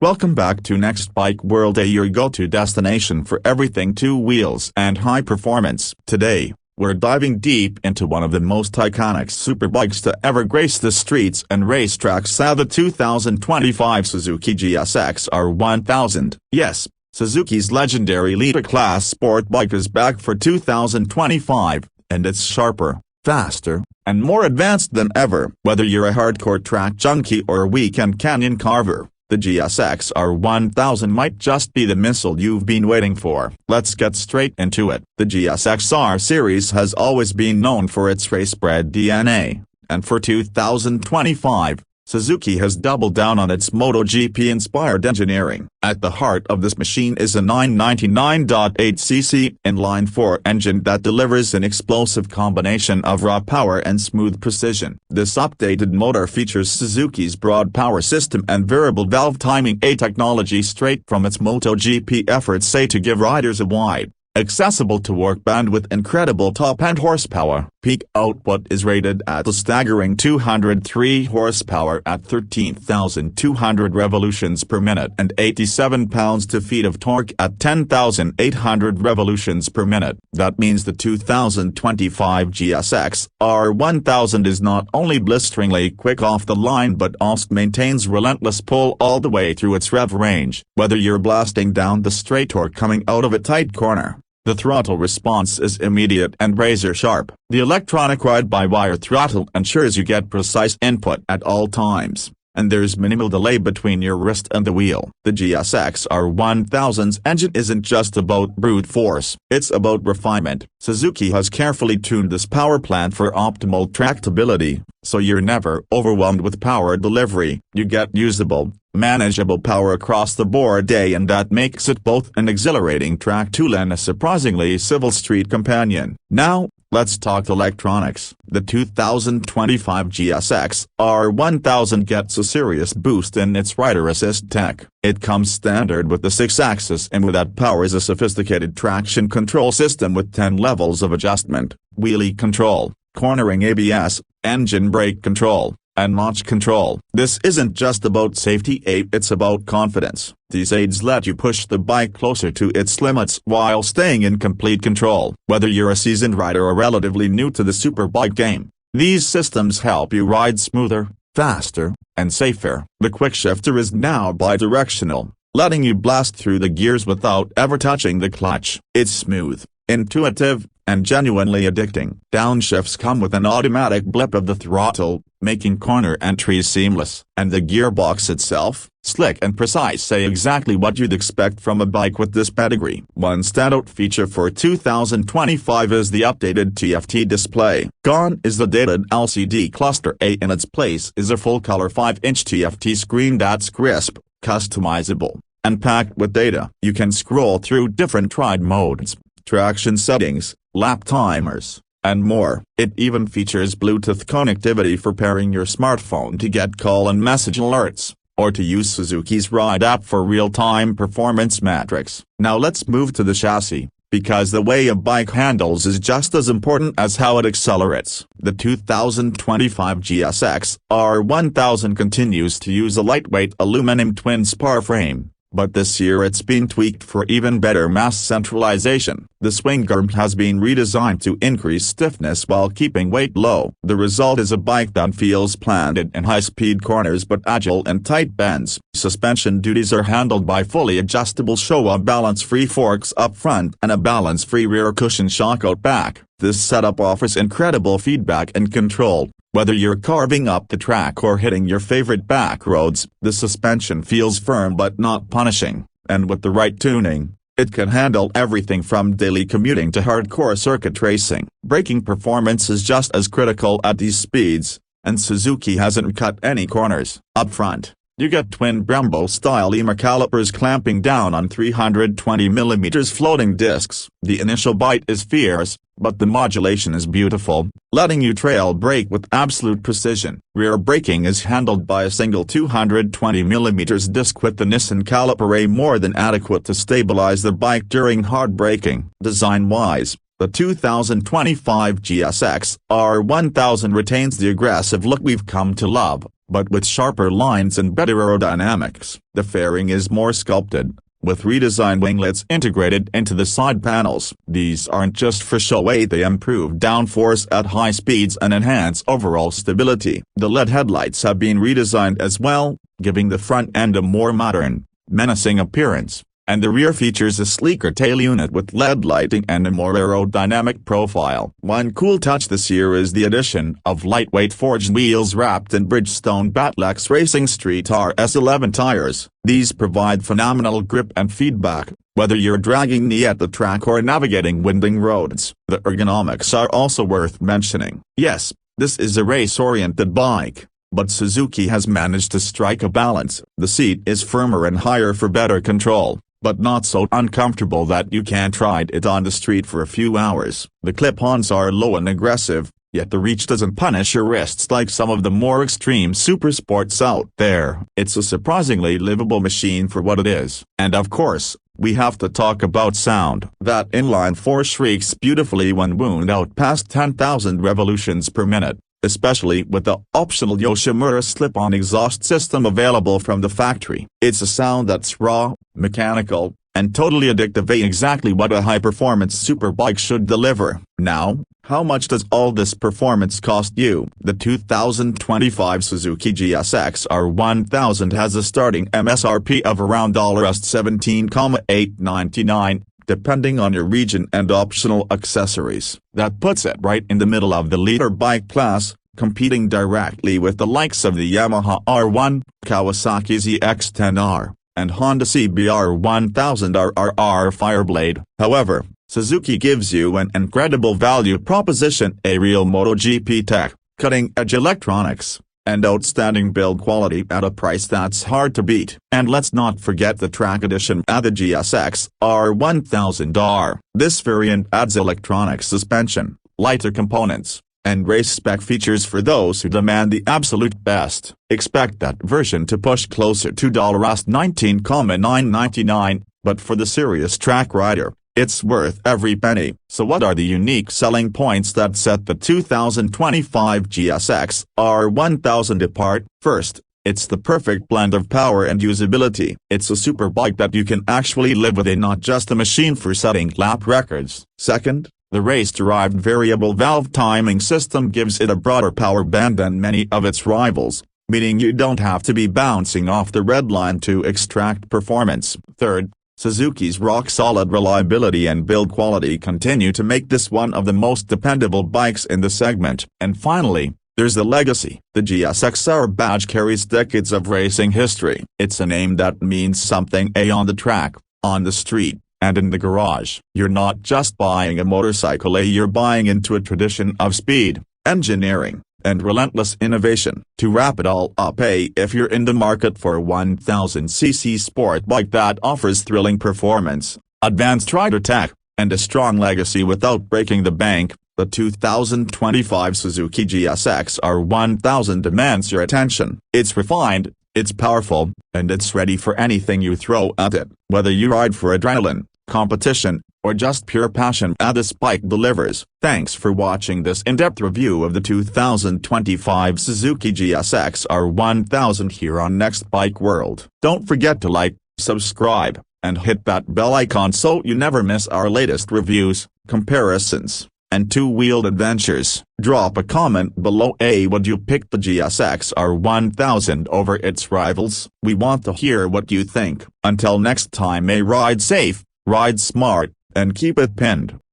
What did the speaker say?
Welcome back to Next Bike World, your go-to destination for everything two wheels and high performance. Today, we're diving deep into one of the most iconic superbikes to ever grace the streets and racetracks, the 2025 Suzuki GSX-R1000. Yes, Suzuki's legendary litre-class sport bike is back for 2025, and it's sharper, faster, and more advanced than ever. Whether you're a hardcore track junkie or a weekend canyon carver, the GSX-R1000 might just be the missile you've been waiting for. Let's get straight into it. The GSXR series has always been known for its race-bred DNA, and for 2025, Suzuki has doubled down on its MotoGP-inspired engineering. At the heart of this machine is a 999.8cc inline-four engine that delivers an explosive combination of raw power and smooth precision. This updated motor features Suzuki's broad power system and variable valve timing, a technology straight from its MotoGP efforts to give riders a wide, accessible to work band with incredible top-end horsepower. Peak output is rated at a staggering 203 horsepower at 13,200 revolutions per minute and 87 pounds-to-feet of torque at 10,800 revolutions per minute. That means the 2025 GSX-R1000 is not only blisteringly quick off the line but also maintains relentless pull all the way through its rev range. Whether you're blasting down the straight or coming out of a tight corner, the throttle response is immediate and razor-sharp. The electronic ride-by-wire throttle ensures you get precise input at all times, and there's minimal delay between your wrist and the wheel. The GSX-R1000's engine isn't just about brute force, it's about refinement. Suzuki has carefully tuned this power plant for optimal tractability, so you're never overwhelmed with power delivery. You get usable, manageable power across the board, and that makes it both an exhilarating track tool and a surprisingly civil street companion. Now, let's talk electronics. The 2025 GSX-R1000 gets a serious boost in its rider assist tech. It comes standard with the 6-axis, and with that powers a sophisticated traction control system with 10 levels of adjustment: wheelie control, cornering ABS, engine brake control, and launch control. This isn't just about safety, it's about confidence. These aids let you push the bike closer to its limits while staying in complete control. Whether you're a seasoned rider or relatively new to the superbike game, these systems help you ride smoother, faster, and safer. The quickshifter is now bidirectional, letting you blast through the gears without ever touching the clutch. It's smooth, intuitive, and genuinely addicting. Downshifts come with an automatic blip of the throttle, making corner entries seamless. And the gearbox itself, slick and precise, say exactly what you'd expect from a bike with this pedigree. One standout feature for 2025 is the updated TFT display. Gone is the dated LCD cluster. In its place is a full-color 5-inch TFT screen that's crisp, customizable, and packed with data. You can scroll through different ride modes, traction settings, lap timers, and more. It even features Bluetooth connectivity for pairing your smartphone to get call and message alerts, or to use Suzuki's Ride app for real-time performance metrics. Now let's move to the chassis, because the way a bike handles is just as important as how it accelerates. The 2025 GSX-R1000 continues to use a lightweight aluminum twin-spar frame, but this year it's been tweaked for even better mass centralization. The swing arm has been redesigned to increase stiffness while keeping weight low. The result is a bike that feels planted in high-speed corners but agile in tight bends. Suspension duties are handled by fully adjustable Showa Balance free forks up front and a balance-free rear cushion shock out back. This setup offers incredible feedback and control. Whether you're carving up the track or hitting your favorite back roads, the suspension feels firm but not punishing, and with the right tuning, it can handle everything from daily commuting to hardcore circuit racing. Braking performance is just as critical at these speeds, and Suzuki hasn't cut any corners. Up front, you get twin Brembo Stylema calipers clamping down on 320mm floating discs. The initial bite is fierce, but the modulation is beautiful, letting you trail brake with absolute precision. Rear braking is handled by a single 220mm disc with the Nissan caliper, more than adequate to stabilize the bike during hard braking. Design-wise, the 2025 GSX-R1000 retains the aggressive look we've come to love, but with sharper lines and better aerodynamics. The fairing is more sculpted, with redesigned winglets integrated into the side panels. These aren't just for show, they improve downforce at high speeds and enhance overall stability. The LED headlights have been redesigned as well, giving the front end a more modern, menacing appearance, and the rear features a sleeker tail unit with LED lighting and a more aerodynamic profile. One cool touch this year is the addition of lightweight forged wheels wrapped in Bridgestone Battlex Racing Street RS11 tires. These provide phenomenal grip and feedback, whether you're dragging knee at the track or navigating winding roads. The ergonomics are also worth mentioning. Yes, this is a race-oriented bike, but Suzuki has managed to strike a balance. The seat is firmer and higher for better control, but not so uncomfortable that you can't ride it on the street for a few hours. The clip-ons are low and aggressive, yet the reach doesn't punish your wrists like some of the more extreme super sports out there. It's a surprisingly livable machine for what it is. And of course, we have to talk about sound. That inline-four shrieks beautifully when wound out past 10,000 revolutions per minute, especially with the optional Yoshimura slip-on exhaust system available from the factory. It's a sound that's raw, mechanical, and totally addictive, exactly what a high-performance superbike should deliver. Now, how much does all this performance cost you? The 2025 Suzuki GSXR1000 has a starting MSRP of around $17,899, depending on your region and optional accessories. That puts it right in the middle of the liter bike class, competing directly with the likes of the Yamaha R1, Kawasaki ZX-10R, and Honda CBR1000 RRR Fireblade. However, Suzuki gives you an incredible value proposition: a real MotoGP tech, cutting-edge electronics, and outstanding build quality at a price that's hard to beat. And let's not forget the track edition at the GSXR1000R. This variant adds electronic suspension, lighter components, and race-spec features for those who demand the absolute best. Expect that version to push closer to $19,999, but for the serious track rider, it's worth every penny. So what are the unique selling points that set the 2025 GSXR1000 apart? First, it's the perfect blend of power and usability. It's a superbike that you can actually live with, not just a machine for setting lap records. Second, the race-derived variable valve timing system gives it a broader power band than many of its rivals, meaning you don't have to be bouncing off the red line to extract performance. Third, Suzuki's rock-solid reliability and build quality continue to make this one of the most dependable bikes in the segment. And finally, there's the legacy. The GSXR badge carries decades of racing history. It's a name that means something on the track, on the street, and in the garage. You're not just buying a motorcycle, you're buying into a tradition of speed, engineering, and relentless innovation. To wrap it all up, if you're in the market for a 1000cc sport bike that offers thrilling performance, advanced rider tech, and a strong legacy without breaking the bank, the 2025 Suzuki GSXR1000 demands your attention. It's refined, it's powerful, and it's ready for anything you throw at it. Whether you ride for adrenaline, competition, or just pure passion, this bike delivers. Thanks for watching this in-depth review of the 2025 Suzuki GSXR1000 here on Next Bike World. Don't forget to like, subscribe, and hit that bell icon so you never miss our latest reviews, comparisons, and two-wheeled adventures. Drop a comment below. Would you pick the GSXR1000 over its rivals? We want to hear what you think. Until next time, ride safe, ride smart, and keep it pinned.